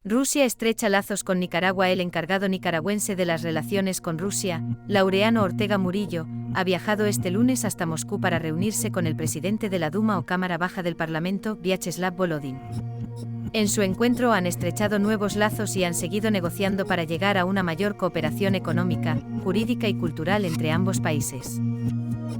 Rusia estrecha lazos con Nicaragua. El encargado nicaragüense de las relaciones con Rusia, Laureano Ortega Murillo, ha viajado este lunes hasta Moscú para reunirse con el presidente de la Duma o Cámara Baja del Parlamento, Vyacheslav Volodin. En su encuentro han estrechado nuevos lazos y han seguido negociando para llegar a una mayor cooperación económica, jurídica y cultural entre ambos países.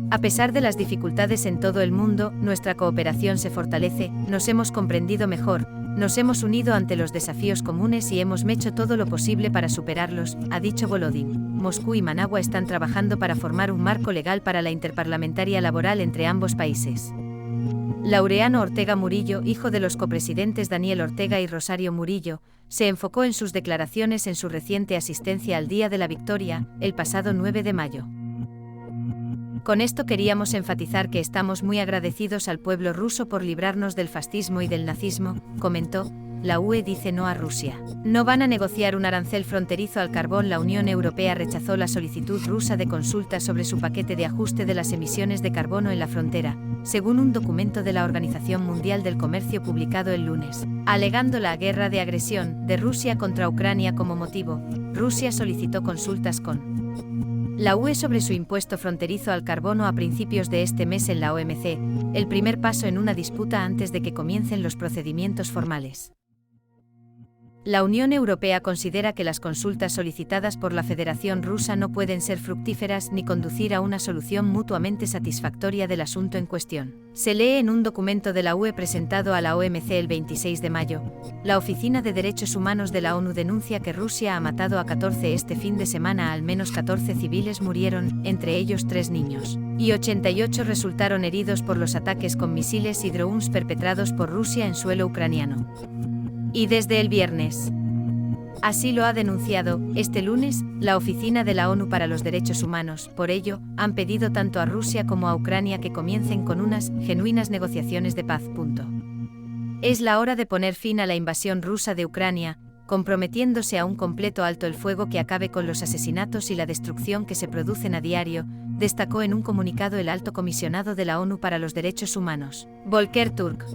A pesar de las dificultades en todo el mundo, nuestra cooperación se fortalece, nos hemos comprendido mejor, nos hemos unido ante los desafíos comunes y hemos hecho todo lo posible para superarlos, ha dicho Volodin. Moscú y Managua están trabajando para formar un marco legal para la interparlamentaria laboral entre ambos países. Laureano Ortega Murillo, hijo de los copresidentes Daniel Ortega y Rosario Murillo, se enfocó en sus declaraciones en su reciente asistencia al Día de la Victoria, el pasado 9 de mayo. Con esto queríamos enfatizar que estamos muy agradecidos al pueblo ruso por librarnos del fascismo y del nazismo, comentó. La UE dice no a Rusia. No van a negociar un arancel fronterizo al carbón. La Unión Europea rechazó la solicitud rusa de consulta sobre su paquete de ajuste de las emisiones de carbono en la frontera, según un documento de la Organización Mundial del Comercio publicado el lunes. Alegando la guerra de agresión de Rusia contra Ucrania como motivo, Rusia solicitó consultas con la UE sobre su impuesto fronterizo al carbono a principios de este mes en la OMC, el primer paso en una disputa antes de que comiencen los procedimientos formales. La Unión Europea considera que las consultas solicitadas por la Federación Rusa no pueden ser fructíferas ni conducir a una solución mutuamente satisfactoria del asunto en cuestión. Se lee en un documento de la UE presentado a la OMC el 26 de mayo. La Oficina de Derechos Humanos de la ONU denuncia que Rusia ha matado a 14 este fin de semana. Al menos 14 civiles murieron, entre ellos 3 niños, y 88 resultaron heridos por los ataques con misiles y drones perpetrados por Rusia en suelo ucraniano. Y desde el viernes. Así lo ha denunciado, este lunes, la Oficina de la ONU para los Derechos Humanos. Por ello, han pedido tanto a Rusia como a Ucrania que comiencen con unas genuinas negociaciones de paz. Es la hora de poner fin a la invasión rusa de Ucrania, comprometiéndose a un completo alto el fuego que acabe con los asesinatos y la destrucción que se producen a diario, destacó en un comunicado el alto comisionado de la ONU para los Derechos Humanos, Volker Turk.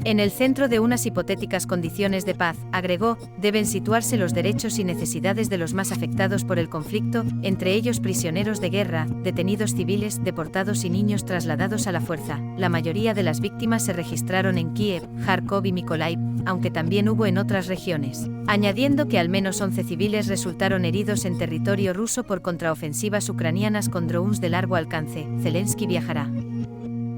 En el centro de unas hipotéticas condiciones de paz, agregó, deben situarse los derechos y necesidades de los más afectados por el conflicto, entre ellos prisioneros de guerra, detenidos civiles, deportados y niños trasladados a la fuerza. La mayoría de las víctimas se registraron en Kiev, Kharkov y Mykolaiv, aunque también hubo en otras regiones. Añadiendo que al menos 11 civiles resultaron heridos en territorio ruso por contraofensivas ucranianas con drones de largo alcance. Zelensky viajará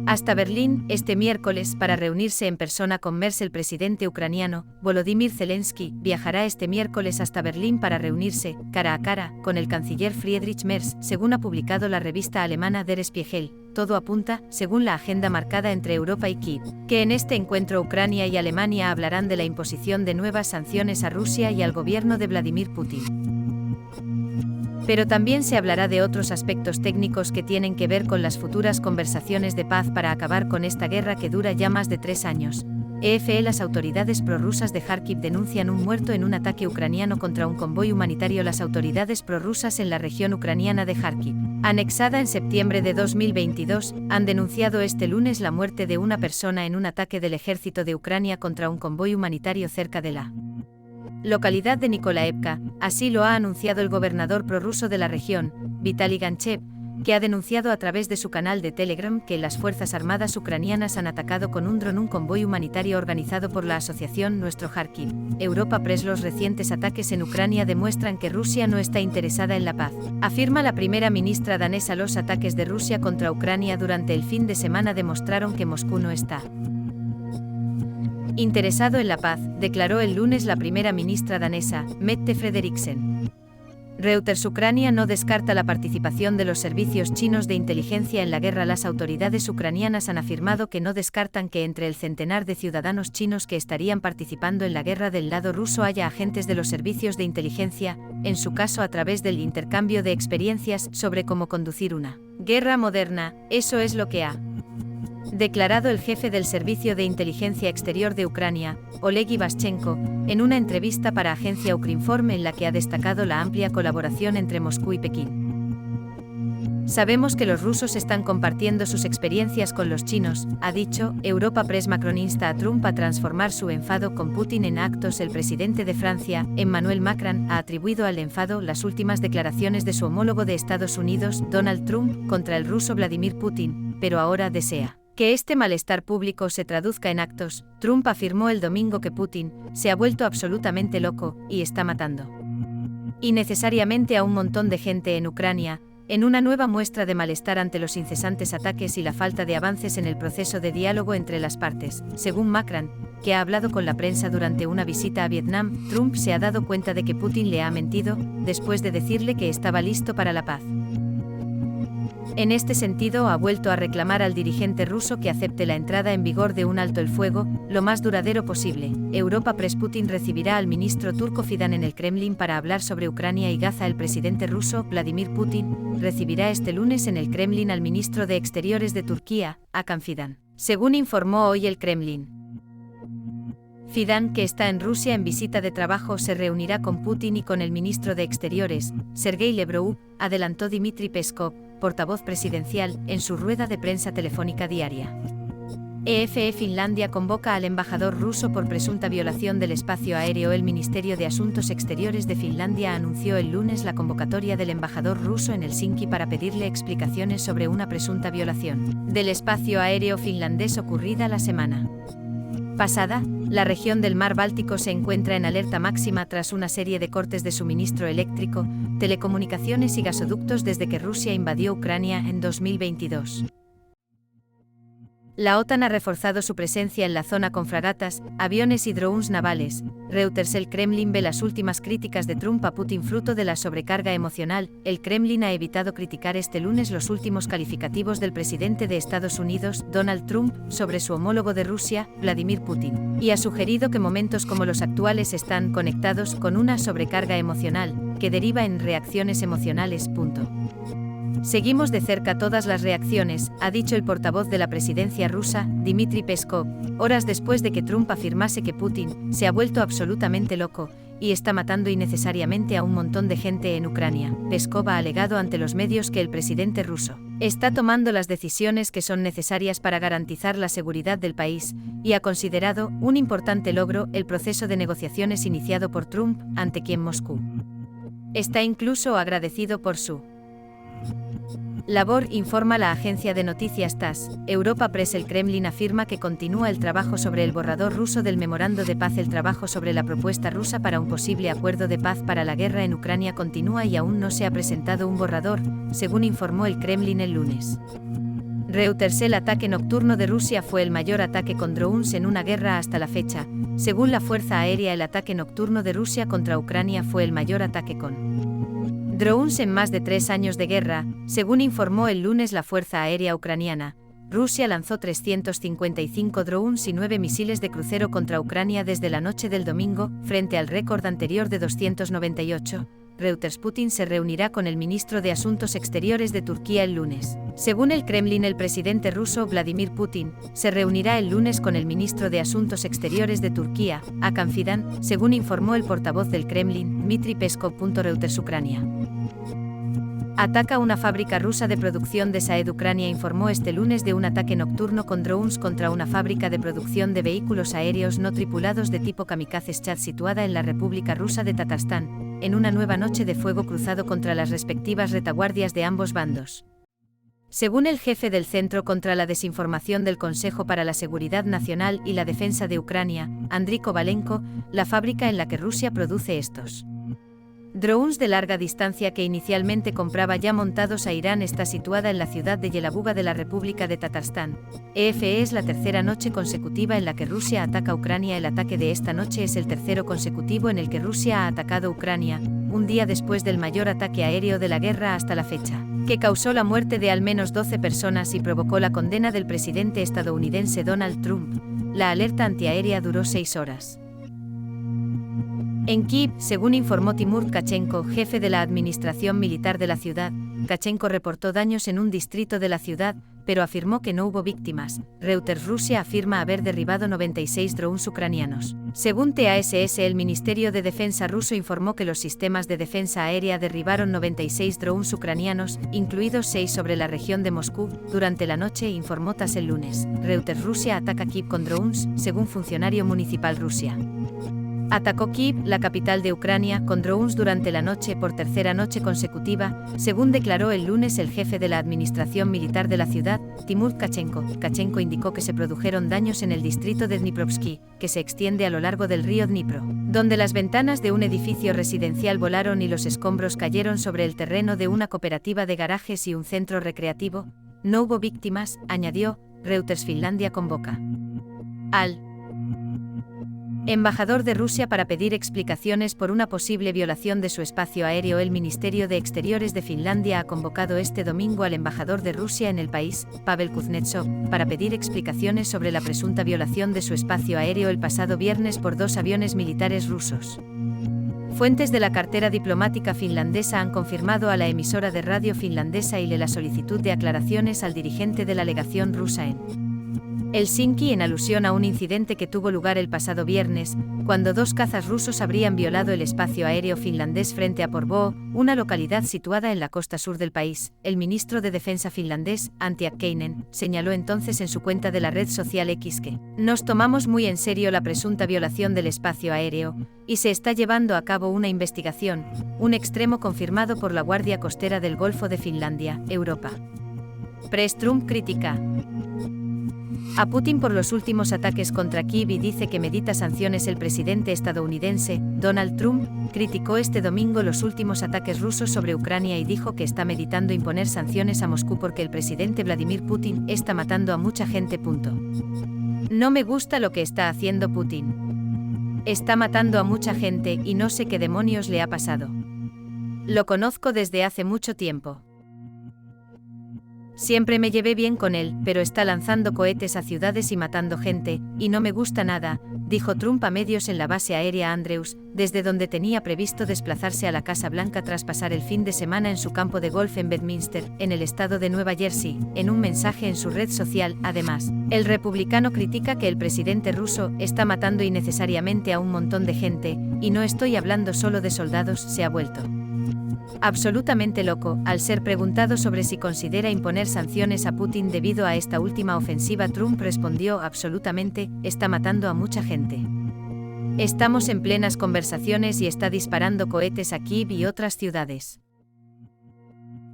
hasta Berlín este miércoles para reunirse en persona con Merz. El presidente ucraniano, Volodymyr Zelensky, viajará este miércoles hasta Berlín para reunirse, cara a cara, con el canciller Friedrich Merz, según ha publicado la revista alemana Der Spiegel. Todo apunta, según la agenda marcada entre Europa y Kiev, que en este encuentro Ucrania y Alemania hablarán de la imposición de nuevas sanciones a Rusia y al gobierno de Vladimir Putin. Pero también se hablará de otros aspectos técnicos que tienen que ver con las futuras conversaciones de paz para acabar con esta guerra que dura ya más de 3 años. Las autoridades prorrusas de Kharkiv denuncian un muerto en un ataque ucraniano contra un convoy humanitario. Las autoridades prorrusas en la región ucraniana de Kharkiv, anexada en septiembre de 2022, han denunciado este lunes la muerte de una persona en un ataque del ejército de Ucrania contra un convoy humanitario cerca de la localidad de Nikolaevka. Así lo ha anunciado el gobernador prorruso de la región, Vitaly Ganchev, que ha denunciado a través de su canal de Telegram que las Fuerzas Armadas ucranianas han atacado con un dron un convoy humanitario organizado por la asociación Nuestro Kharkiv. Europa Press. Los recientes ataques en Ucrania demuestran que Rusia no está interesada en la paz, afirma la primera ministra danesa. Los ataques de Rusia contra Ucrania durante el fin de semana demostraron que Moscú no está interesado en la paz, declaró el lunes la primera ministra danesa, Mette Frederiksen. Reuters. Ucrania no descarta la participación de los servicios chinos de inteligencia en la guerra. Las autoridades ucranianas han afirmado que no descartan que entre el centenar de ciudadanos chinos que estarían participando en la guerra del lado ruso haya agentes de los servicios de inteligencia, en su caso a través del intercambio de experiencias sobre cómo conducir una guerra moderna. Eso es lo que ha declarado el jefe del Servicio de Inteligencia Exterior de Ucrania, Oleg Ivashchenko, en una entrevista para Agencia Ukrinform en la que ha destacado la amplia colaboración entre Moscú y Pekín. Sabemos que los rusos están compartiendo sus experiencias con los chinos, ha dicho. Europa Press. Macron insta a Trump a transformar su enfado con Putin en actos. El presidente de Francia, Emmanuel Macron, ha atribuido al enfado las últimas declaraciones de su homólogo de Estados Unidos, Donald Trump, contra el ruso Vladimir Putin, pero ahora desea que este malestar público se traduzca en actos. Trump afirmó el domingo que Putin se ha vuelto absolutamente loco y está matando innecesariamente a un montón de gente en Ucrania, en una nueva muestra de malestar ante los incesantes ataques y la falta de avances en el proceso de diálogo entre las partes. Según Macron, que ha hablado con la prensa durante una visita a Vietnam, Trump se ha dado cuenta de que Putin le ha mentido, después de decirle que estaba listo para la paz. En este sentido, ha vuelto a reclamar al dirigente ruso que acepte la entrada en vigor de un alto el fuego, lo más duradero posible. Europa Press. Putin recibirá al ministro turco Fidan en el Kremlin para hablar sobre Ucrania y Gaza. El presidente ruso, Vladimir Putin, recibirá este lunes en el Kremlin al ministro de Exteriores de Turquía, Hakan Fidan, según informó hoy el Kremlin. Fidan, que está en Rusia en visita de trabajo, se reunirá con Putin y con el ministro de Exteriores, Sergei Lavrov, adelantó Dmitry Peskov, portavoz presidencial, en su rueda de prensa telefónica diaria. EFE. Finlandia convoca al embajador ruso por presunta violación del espacio aéreo. El Ministerio de Asuntos Exteriores de Finlandia anunció el lunes la convocatoria del embajador ruso en Helsinki para pedirle explicaciones sobre una presunta violación del espacio aéreo finlandés ocurrida la semana pasada. La región del mar Báltico se encuentra en alerta máxima tras una serie de cortes de suministro eléctrico, telecomunicaciones y gasoductos desde que Rusia invadió Ucrania en 2022. La OTAN ha reforzado su presencia en la zona con fragatas, aviones y drones navales. Reuters. El Kremlin ve las últimas críticas de Trump a Putin fruto de la sobrecarga emocional. El Kremlin ha evitado criticar este lunes los últimos calificativos del presidente de Estados Unidos, Donald Trump, sobre su homólogo de Rusia, Vladimir Putin, y ha sugerido que momentos como los actuales están conectados con una sobrecarga emocional, que deriva en reacciones emocionales. Seguimos de cerca todas las reacciones, ha dicho el portavoz de la presidencia rusa, Dmitry Peskov, horas después de que Trump afirmase que Putin se ha vuelto absolutamente loco y está matando innecesariamente a un montón de gente en Ucrania. Peskov ha alegado ante los medios que el presidente ruso está tomando las decisiones que son necesarias para garantizar la seguridad del país y ha considerado un importante logro el proceso de negociaciones iniciado por Trump, ante quien Moscú está incluso agradecido por su labor, informa la agencia de noticias TASS. Europa Press. El Kremlin afirma que continúa el trabajo sobre el borrador ruso del memorando de paz. El trabajo sobre la propuesta rusa para un posible acuerdo de paz para la guerra en Ucrania continúa y aún no se ha presentado un borrador, según informó el Kremlin el lunes. Reuters. El ataque nocturno de Rusia fue el mayor ataque con drones en una guerra hasta la fecha. Según la Fuerza Aérea, el ataque nocturno de Rusia contra Ucrania fue el mayor ataque con drones en más de 3 años de guerra, según informó el lunes la Fuerza Aérea Ucraniana. Rusia lanzó 355 drones y 9 misiles de crucero contra Ucrania desde la noche del domingo, frente al récord anterior de 298. Reuters. Putin se reunirá con el ministro de Asuntos Exteriores de Turquía el lunes. Según el Kremlin, el presidente ruso Vladimir Putin se reunirá el lunes con el ministro de Asuntos Exteriores de Turquía, Hakan Fidan, según informó el portavoz del Kremlin, Dmitry Peskov. Reuters. Ucrania ataca una fábrica rusa de producción de Saed. Ucrania informó este lunes de un ataque nocturno con drones contra una fábrica de producción de vehículos aéreos no tripulados de tipo kamikaze Shad situada en la República Rusa de Tatarstan, en una nueva noche de fuego cruzado contra las respectivas retaguardias de ambos bandos. Según el jefe del Centro contra la Desinformación del Consejo para la Seguridad Nacional y la Defensa de Ucrania, Andriy Kovalenko, la fábrica en la que Rusia produce estos drones de larga distancia que inicialmente compraba ya montados a Irán está situada en la ciudad de Yelabuga de la República de Tatarstan. EFE. Es la tercera noche consecutiva en la que Rusia ataca Ucrania. El ataque de esta noche es el tercero consecutivo en el que Rusia ha atacado Ucrania, un día después del mayor ataque aéreo de la guerra hasta la fecha, que causó la muerte de al menos 12 personas y provocó la condena del presidente estadounidense Donald Trump. La alerta antiaérea duró 6 horas. En Kiev, según informó Timur Tkachenko, jefe de la administración militar de la ciudad, Kachenko reportó daños en un distrito de la ciudad, pero afirmó que no hubo víctimas. Reuters Rusia afirma haber derribado 96 drones ucranianos. Según TASS, el Ministerio de Defensa ruso informó que los sistemas de defensa aérea derribaron 96 drones ucranianos, incluidos 6 sobre la región de Moscú, durante la noche, informó TASS el lunes. Reuters Rusia ataca Kiev con drones, según funcionario municipal Rusia. Atacó Kiev, la capital de Ucrania, con drones durante la noche por tercera noche consecutiva, según declaró el lunes el jefe de la administración militar de la ciudad, Timur Kachenko. Kachenko indicó que se produjeron daños en el distrito de Dniprovsky, que se extiende a lo largo del río Dnipro, donde las ventanas de un edificio residencial volaron y los escombros cayeron sobre el terreno de una cooperativa de garajes y un centro recreativo. No hubo víctimas, añadió. Reuters Finlandia convoca al embajador de Rusia para pedir explicaciones por una posible violación de su espacio aéreo. El Ministerio de Exteriores de Finlandia ha convocado este domingo al embajador de Rusia en el país, Pavel Kuznetsov, para pedir explicaciones sobre la presunta violación de su espacio aéreo el pasado viernes por 2 aviones militares rusos. Fuentes de la cartera diplomática finlandesa han confirmado a la emisora de radio finlandesa ILE la solicitud de aclaraciones al dirigente de la legación rusa en Helsinki en alusión a un incidente que tuvo lugar el pasado viernes, cuando 2 cazas rusos habrían violado el espacio aéreo finlandés frente a Porvoo, una localidad situada en la costa sur del país. El ministro de Defensa finlandés, Antti Häkkänen, señaló entonces en su cuenta de la red social X que «Nos tomamos muy en serio la presunta violación del espacio aéreo, y se está llevando a cabo una investigación, un extremo confirmado por la Guardia Costera del Golfo de Finlandia, Europa». Press Trump critica a Putin por los últimos ataques contra Kiev y dice que medita sanciones. El presidente estadounidense, Donald Trump, criticó este domingo los últimos ataques rusos sobre Ucrania y dijo que está meditando imponer sanciones a Moscú porque el presidente Vladimir Putin está matando a mucha gente. No me gusta lo que está haciendo Putin. Está matando a mucha gente y no sé qué demonios le ha pasado. Lo conozco desde hace mucho tiempo. Siempre me llevé bien con él, pero está lanzando cohetes a ciudades y matando gente, y no me gusta nada, dijo Trump a medios en la base aérea Andrews, desde donde tenía previsto desplazarse a la Casa Blanca tras pasar el fin de semana en su campo de golf en Bedminster, en el estado de Nueva Jersey. En un mensaje en su red social, además, el republicano critica que el presidente ruso está matando innecesariamente a un montón de gente, y no estoy hablando solo de soldados. Se ha vuelto absolutamente loco. Al ser preguntado sobre si considera imponer sanciones a Putin debido a esta última ofensiva, Trump respondió: absolutamente, está matando a mucha gente. Estamos en plenas conversaciones y está disparando cohetes a Kiev y otras ciudades.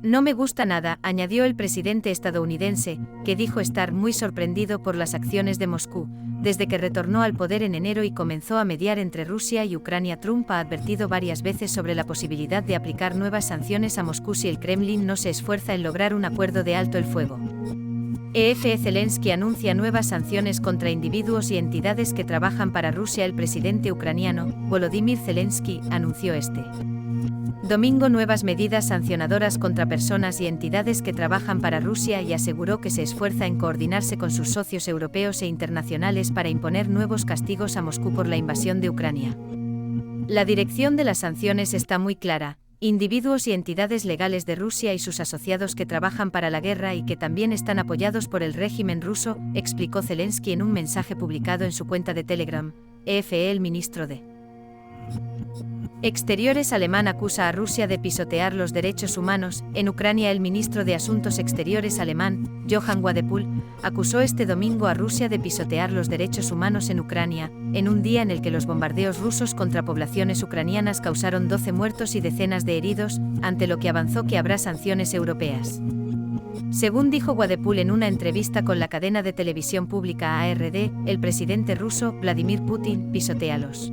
No me gusta nada, añadió el presidente estadounidense, que dijo estar muy sorprendido por las acciones de Moscú. Desde que retornó al poder en enero y comenzó a mediar entre Rusia y Ucrania, Trump ha advertido varias veces sobre la posibilidad de aplicar nuevas sanciones a Moscú si el Kremlin no se esfuerza en lograr un acuerdo de alto el fuego. Zelensky anuncia nuevas sanciones contra individuos y entidades que trabajan para Rusia. El presidente ucraniano, Volodymyr Zelensky, anunció este domingo nuevas medidas sancionadoras contra personas y entidades que trabajan para Rusia y aseguró que se esfuerza en coordinarse con sus socios europeos e internacionales para imponer nuevos castigos a Moscú por la invasión de Ucrania. La dirección de las sanciones está muy clara: individuos y entidades legales de Rusia y sus asociados que trabajan para la guerra y que también están apoyados por el régimen ruso, explicó Zelensky en un mensaje publicado en su cuenta de Telegram. El ministro de Exteriores alemán acusa a Rusia de pisotear los derechos humanos. En Ucrania, el ministro de Asuntos Exteriores alemán, Johann Wadephul, acusó este domingo a Rusia de pisotear los derechos humanos en Ucrania, en un día en el que los bombardeos rusos contra poblaciones ucranianas causaron 12 muertos y decenas de heridos, ante lo que avanzó que habrá sanciones europeas. Según dijo Wadephul en una entrevista con la cadena de televisión pública ARD, el presidente ruso, Vladimir Putin, pisotea los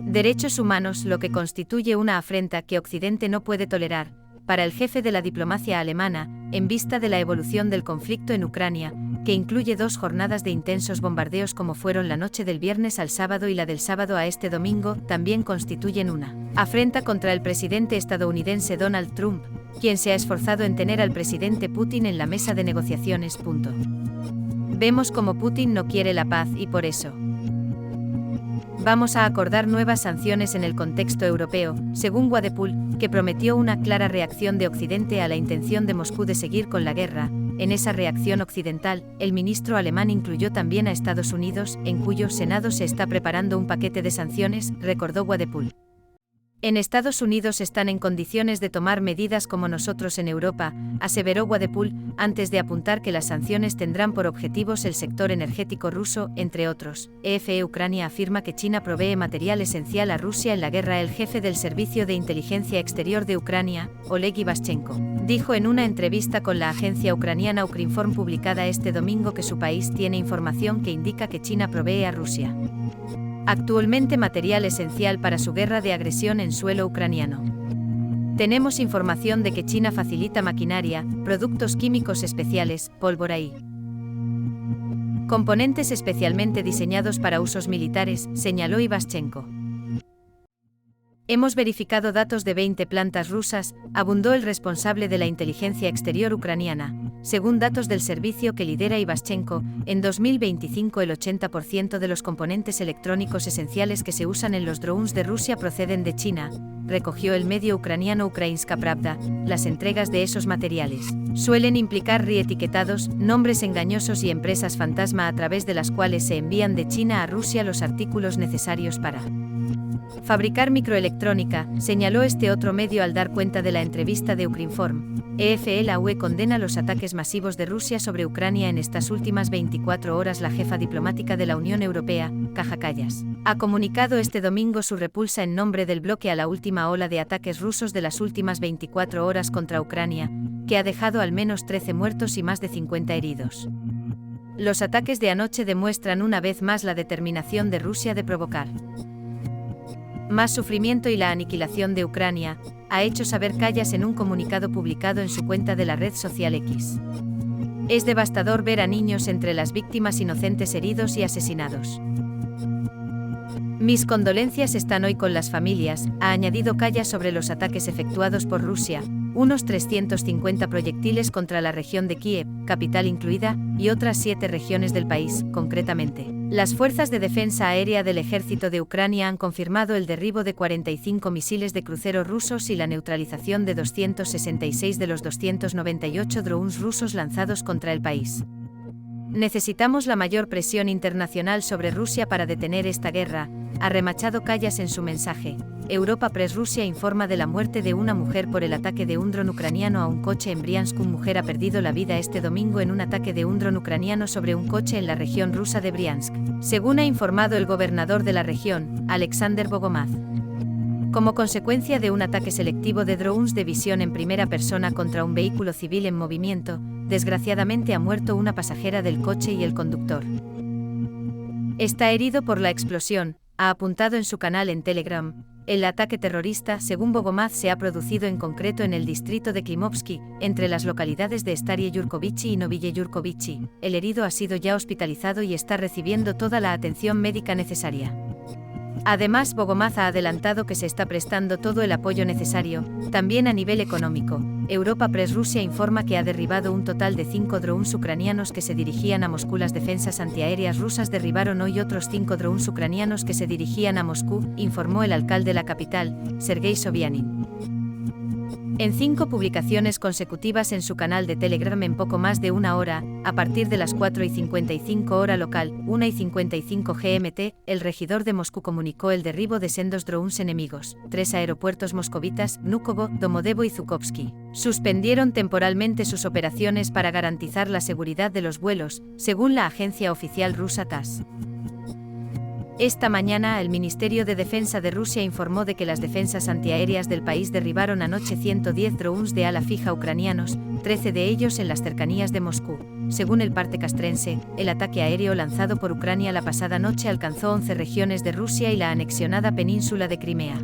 derechos humanos, lo que constituye una afrenta que Occidente no puede tolerar. Para el jefe de la diplomacia alemana, en vista de la evolución del conflicto en Ucrania, que incluye 2 jornadas de intensos bombardeos como fueron la noche del viernes al sábado y la del sábado a este domingo, también constituyen una afrenta contra el presidente estadounidense Donald Trump, quien se ha esforzado en tener al presidente Putin en la mesa de negociaciones. Vemos como Putin no quiere la paz y por eso Vamos a acordar nuevas sanciones en el contexto europeo, según Wadepool, que prometió una clara reacción de Occidente a la intención de Moscú de seguir con la guerra. En esa reacción occidental, el ministro alemán incluyó también a Estados Unidos, en cuyo Senado se está preparando un paquete de sanciones, recordó Wadepool. En Estados Unidos están en condiciones de tomar medidas como nosotros en Europa, aseveró Wadepool, antes de apuntar que las sanciones tendrán por objetivos el sector energético ruso, entre otros. EFE Ucrania afirma que China provee material esencial a Rusia en la guerra. El jefe del Servicio de Inteligencia Exterior de Ucrania, Oleg Ivashchenko, dijo en una entrevista con la agencia ucraniana Ukrinform publicada este domingo que su país tiene información que indica que China provee a Rusia actualmente material esencial para su guerra de agresión en suelo ucraniano. Tenemos información de que China facilita maquinaria, productos químicos especiales, pólvora y componentes especialmente diseñados para usos militares, señaló Ivashchenko. Hemos verificado datos de 20 plantas rusas, abundó el responsable de la inteligencia exterior ucraniana. Según datos del servicio que lidera Ivashchenko, en 2025 el 80% de los componentes electrónicos esenciales que se usan en los drones de Rusia proceden de China, recogió el medio ucraniano Ukrainska Pravda. Las entregas de esos materiales suelen implicar reetiquetados, nombres engañosos y empresas fantasma a través de las cuales se envían de China a Rusia los artículos necesarios para fabricar microelectrónica, señaló este otro medio al dar cuenta de la entrevista de Ukrinform. La UE condena los ataques masivos de Rusia sobre Ucrania en estas últimas 24 horas. La jefa diplomática de la Unión Europea, Kaja Kallas, ha comunicado este domingo su repulsa en nombre del bloque a la última ola de ataques rusos de las últimas 24 horas contra Ucrania, que ha dejado al menos 13 muertos y más de 50 heridos. Los ataques de anoche demuestran una vez más la determinación de Rusia de provocar más sufrimiento y la aniquilación de Ucrania, ha hecho saber Kallas en un comunicado publicado en su cuenta de la red social X. Es devastador ver a niños entre las víctimas inocentes heridos y asesinados. Mis condolencias están hoy con las familias, ha añadido Kallas sobre los ataques efectuados por Rusia, unos 350 proyectiles contra la región de Kiev, capital incluida, y otras 7 regiones del país, concretamente. Las fuerzas de defensa aérea del ejército de Ucrania han confirmado el derribo de 45 misiles de crucero rusos y la neutralización de 266 de los 298 drones rusos lanzados contra el país. Necesitamos la mayor presión internacional sobre Rusia para detener esta guerra, ha remachado Kallas en su mensaje. Europa Press. Rusia informa de la muerte de una mujer por el ataque de un dron ucraniano a un coche en Briansk. Una mujer ha perdido la vida este domingo en un ataque de un dron ucraniano sobre un coche en la región rusa de Briansk, según ha informado el gobernador de la región, Alexander Bogomaz. Como consecuencia de un ataque selectivo de drones de visión en primera persona contra un vehículo civil en movimiento, desgraciadamente ha muerto una pasajera del coche y el conductor está herido por la explosión, ha apuntado en su canal en Telegram. El ataque terrorista, según Bogomaz, se ha producido en concreto en el distrito de Klimovsky, entre las localidades de Starie Yurkovichy y Noville Yurkovichy. El herido ha sido ya hospitalizado y está recibiendo toda la atención médica necesaria. Además, Bogomaz ha adelantado que se está prestando todo el apoyo necesario, también a nivel económico. Europa Press. Rusia informa que ha derribado un total de 5 drones ucranianos que se dirigían a Moscú. Las defensas antiaéreas rusas derribaron hoy otros 5 drones ucranianos que se dirigían a Moscú, informó el alcalde de la capital, Sergei Sobyanin. En 5 publicaciones consecutivas en su canal de Telegram en poco más de una hora, a partir de las 4:55 hora local, 1:55 GMT, el regidor de Moscú comunicó el derribo de sendos drones enemigos. 3 aeropuertos moscovitas, Vnukovo, Domodedovo y Zhukovsky, suspendieron temporalmente sus operaciones para garantizar la seguridad de los vuelos, según la agencia oficial rusa TASS. Esta mañana, el Ministerio de Defensa de Rusia informó de que las defensas antiaéreas del país derribaron anoche 110 drones de ala fija ucranianos, 13 de ellos en las cercanías de Moscú. Según el parte castrense, el ataque aéreo lanzado por Ucrania la pasada noche alcanzó 11 regiones de Rusia y la anexionada península de Crimea.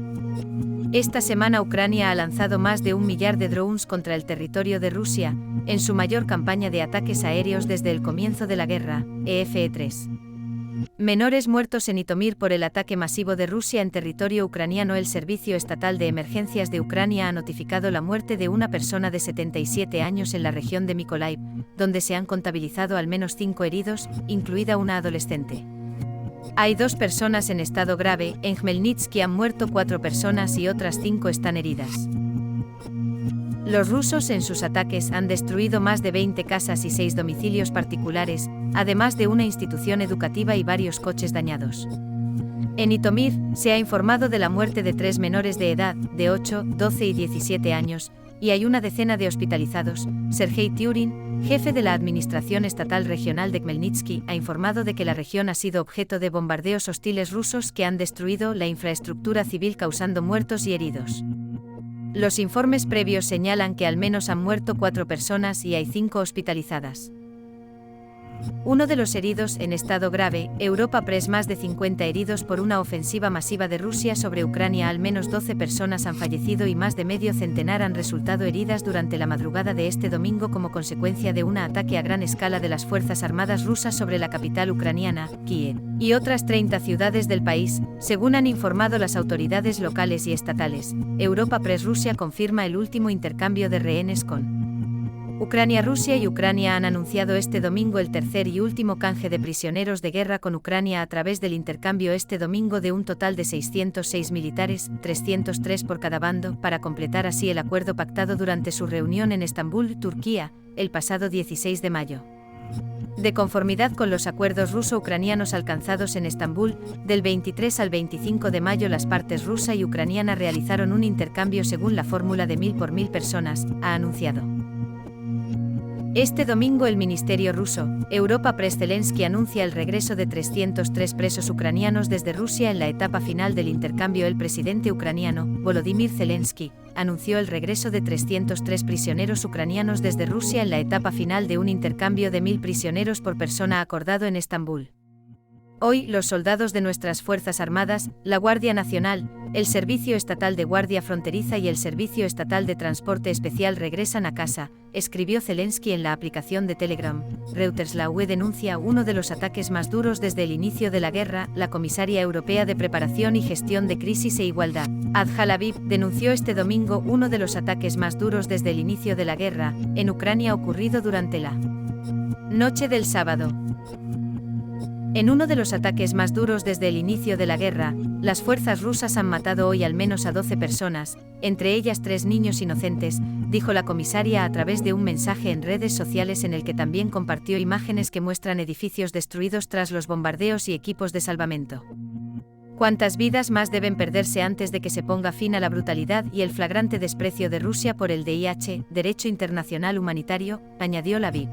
Esta semana Ucrania ha lanzado más de 1 millar de drones contra el territorio de Rusia, en su mayor campaña de ataques aéreos desde el comienzo de la guerra, EFE-3. Menores muertos en Itomir por el ataque masivo de Rusia en territorio ucraniano. El Servicio Estatal de Emergencias de Ucrania ha notificado la muerte de una persona de 77 años en la región de Mykolaiv, donde se han contabilizado al menos 5 heridos, incluida una adolescente. Hay 2 personas en estado grave. En Khmelnytsky han muerto 4 personas y otras 5 están heridas. Los rusos en sus ataques han destruido más de 20 casas y 6 domicilios particulares, además de una institución educativa y varios coches dañados. En Itomir, se ha informado de la muerte de 3 menores de edad, de 8, 12 y 17 años, y hay una decena de hospitalizados. Sergei Tyurin, jefe de la Administración Estatal Regional de Khmelnytsky, ha informado de que la región ha sido objeto de bombardeos hostiles rusos que han destruido la infraestructura civil causando muertos y heridos. Los informes previos señalan que al menos han muerto 4 personas y hay 5 hospitalizadas. Uno de los heridos en estado grave. Europa Press. Más de 50 heridos por una ofensiva masiva de Rusia sobre Ucrania. Al menos 12 personas han fallecido y más de medio centenar han resultado heridas durante la madrugada de este domingo como consecuencia de un ataque a gran escala de las Fuerzas Armadas rusas sobre la capital ucraniana, Kiev, y otras 30 ciudades del país, según han informado las autoridades locales y estatales. Europa Press. Rusia confirma el último intercambio de rehenes con Ucrania. Rusia y Ucrania han anunciado este domingo el tercer y último canje de prisioneros de guerra con Ucrania a través del intercambio este domingo de un total de 606 militares, 303 por cada bando, para completar así el acuerdo pactado durante su reunión en Estambul, Turquía, el pasado 16 de mayo. De conformidad con los acuerdos ruso-ucranianos alcanzados en Estambul, del 23 al 25 de mayo las partes rusa y ucraniana realizaron un intercambio según la fórmula de 1000 por 1000 personas, ha anunciado. Este domingo el Ministerio ruso, Europa Press. Zelensky anuncia el regreso de 303 presos ucranianos desde Rusia en la etapa final del intercambio. El presidente ucraniano, Volodymyr Zelensky, anunció el regreso de 303 prisioneros ucranianos desde Rusia en la etapa final de un intercambio de 1000 prisioneros por persona acordado en Estambul. Hoy, los soldados de nuestras Fuerzas Armadas, la Guardia Nacional, el Servicio Estatal de Guardia Fronteriza y el Servicio Estatal de Transporte Especial regresan a casa, escribió Zelensky en la aplicación de Telegram. Reuters. La UE denuncia uno de los ataques más duros desde el inicio de la guerra. La comisaria europea de Preparación y Gestión de Crisis e Igualdad, Adja Laviv, denunció este domingo uno de los ataques más duros desde el inicio de la guerra, en Ucrania ocurrido durante la noche del sábado. En uno de los ataques más duros desde el inicio de la guerra, las fuerzas rusas han matado hoy al menos a 12 personas, entre ellas 3 niños inocentes, dijo la comisaria a través de un mensaje en redes sociales en el que también compartió imágenes que muestran edificios destruidos tras los bombardeos y equipos de salvamento. ¿Cuántas vidas más deben perderse antes de que se ponga fin a la brutalidad y el flagrante desprecio de Rusia por el DIH, derecho internacional humanitario?, añadió Laviv.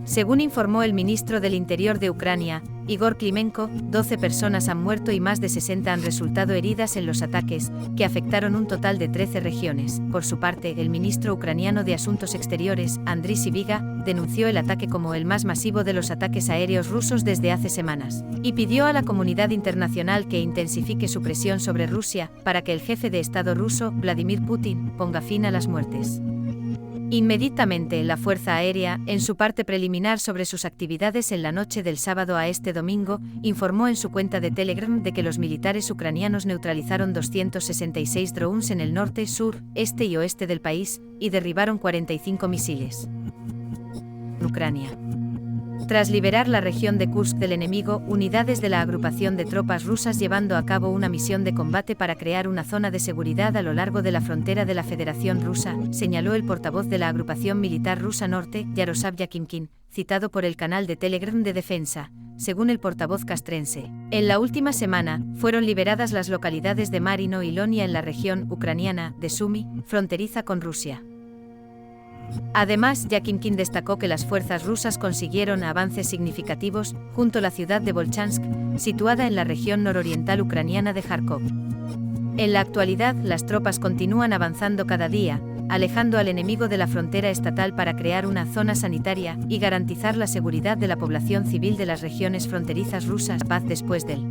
Según informó el ministro del Interior de Ucrania, Igor Klimenko, 12 personas han muerto y más de 60 han resultado heridas en los ataques, que afectaron un total de 13 regiones. Por su parte, el ministro ucraniano de Asuntos Exteriores, Andriy Sybiga, denunció el ataque como el más masivo de los ataques aéreos rusos desde hace semanas, y pidió a la comunidad internacional que intensifique su presión sobre Rusia, para que el jefe de Estado ruso, Vladimir Putin, ponga fin a las muertes. Inmediatamente, la Fuerza Aérea, en su parte preliminar sobre sus actividades en la noche del sábado a este domingo, informó en su cuenta de Telegram de que los militares ucranianos neutralizaron 266 drones en el norte, sur, este y oeste del país, y derribaron 45 misiles. Ucrania. Tras liberar la región de Kursk del enemigo, unidades de la agrupación de tropas rusas llevando a cabo una misión de combate para crear una zona de seguridad a lo largo de la frontera de la Federación Rusa, señaló el portavoz de la agrupación militar rusa norte, Yaroslav Yakimkin, citado por el canal de Telegram de defensa. Según el portavoz castrense, en la última semana, fueron liberadas las localidades de Marino y Lonia en la región ucraniana de Sumy, fronteriza con Rusia. Además, Yakimkin destacó que las fuerzas rusas consiguieron avances significativos junto a la ciudad de Volchansk, situada en la región nororiental ucraniana de Kharkov. En la actualidad, las tropas continúan avanzando cada día, alejando al enemigo de la frontera estatal para crear una zona sanitaria y garantizar la seguridad de la población civil de las regiones fronterizas rusas. Paz después del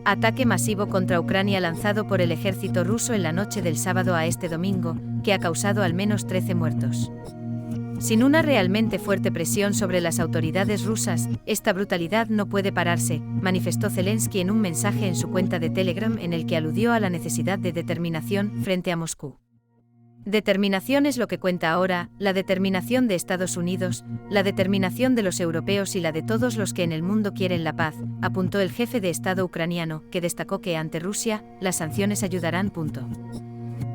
ataque masivo contra Ucrania lanzado por el ejército ruso en la noche del sábado a este domingo, que ha causado al menos 13 muertos. Sin una realmente fuerte presión sobre las autoridades rusas, esta brutalidad no puede pararse, manifestó Zelensky en un mensaje en su cuenta de Telegram en el que aludió a la necesidad de determinación frente a Moscú. Determinación es lo que cuenta ahora, la determinación de Estados Unidos, la determinación de los europeos y la de todos los que en el mundo quieren la paz, apuntó el jefe de Estado ucraniano, que destacó que ante Rusia, las sanciones ayudarán.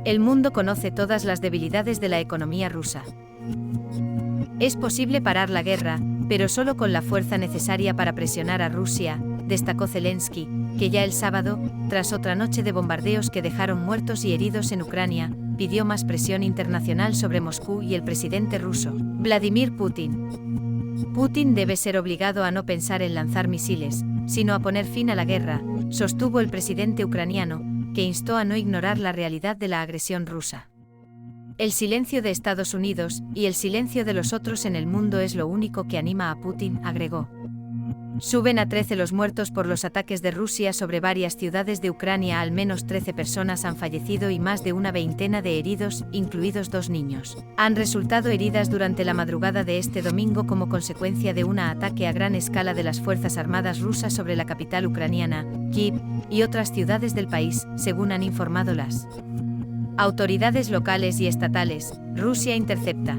El mundo conoce todas las debilidades de la economía rusa. Es posible parar la guerra, pero solo con la fuerza necesaria para presionar a Rusia, destacó Zelensky, que ya el sábado, tras otra noche de bombardeos que dejaron muertos y heridos en Ucrania, pidió más presión internacional sobre Moscú y el presidente ruso, Vladimir Putin. Putin debe ser obligado a no pensar en lanzar misiles, sino a poner fin a la guerra, sostuvo el presidente ucraniano, que instó a no ignorar la realidad de la agresión rusa. El silencio de Estados Unidos y el silencio de los otros en el mundo es lo único que anima a Putin, agregó. Suben a 13 los muertos por los ataques de Rusia sobre varias ciudades de Ucrania. Al menos 13 personas han fallecido y más de una veintena de heridos, incluidos 2 niños, han resultado heridas durante la madrugada de este domingo como consecuencia de un ataque a gran escala de las Fuerzas Armadas rusas sobre la capital ucraniana, Kyiv, y otras ciudades del país, según han informado las autoridades locales y estatales. Rusia intercepta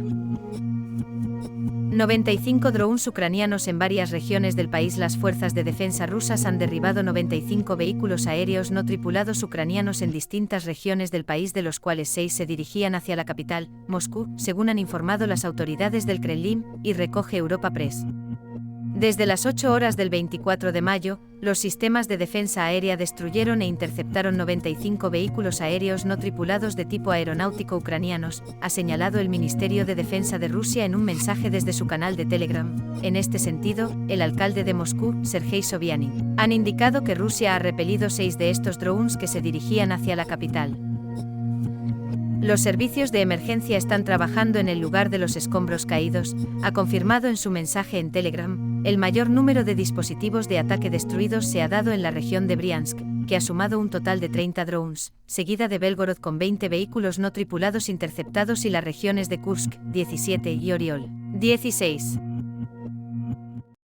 95 drones ucranianos en varias regiones del país. Las fuerzas de defensa rusas han derribado 95 vehículos aéreos no tripulados ucranianos en distintas regiones del país, de los cuales 6 se dirigían hacia la capital, Moscú, según han informado las autoridades del Kremlin, y recoge Europa Press. Desde las 8 horas del 24 de mayo, los sistemas de defensa aérea destruyeron e interceptaron 95 vehículos aéreos no tripulados de tipo aeronáutico ucranianos, ha señalado el Ministerio de Defensa de Rusia en un mensaje desde su canal de Telegram. En este sentido, el alcalde de Moscú, Sergei Sobyanin, han indicado que Rusia ha repelido 6 de estos drones que se dirigían hacia la capital. Los servicios de emergencia están trabajando en el lugar de los escombros caídos, ha confirmado en su mensaje en Telegram. El mayor número de dispositivos de ataque destruidos se ha dado en la región de Briansk, que ha sumado un total de 30 drones, seguida de Belgorod con 20 vehículos no tripulados interceptados y las regiones de Kursk, 17 y Oriol, 16.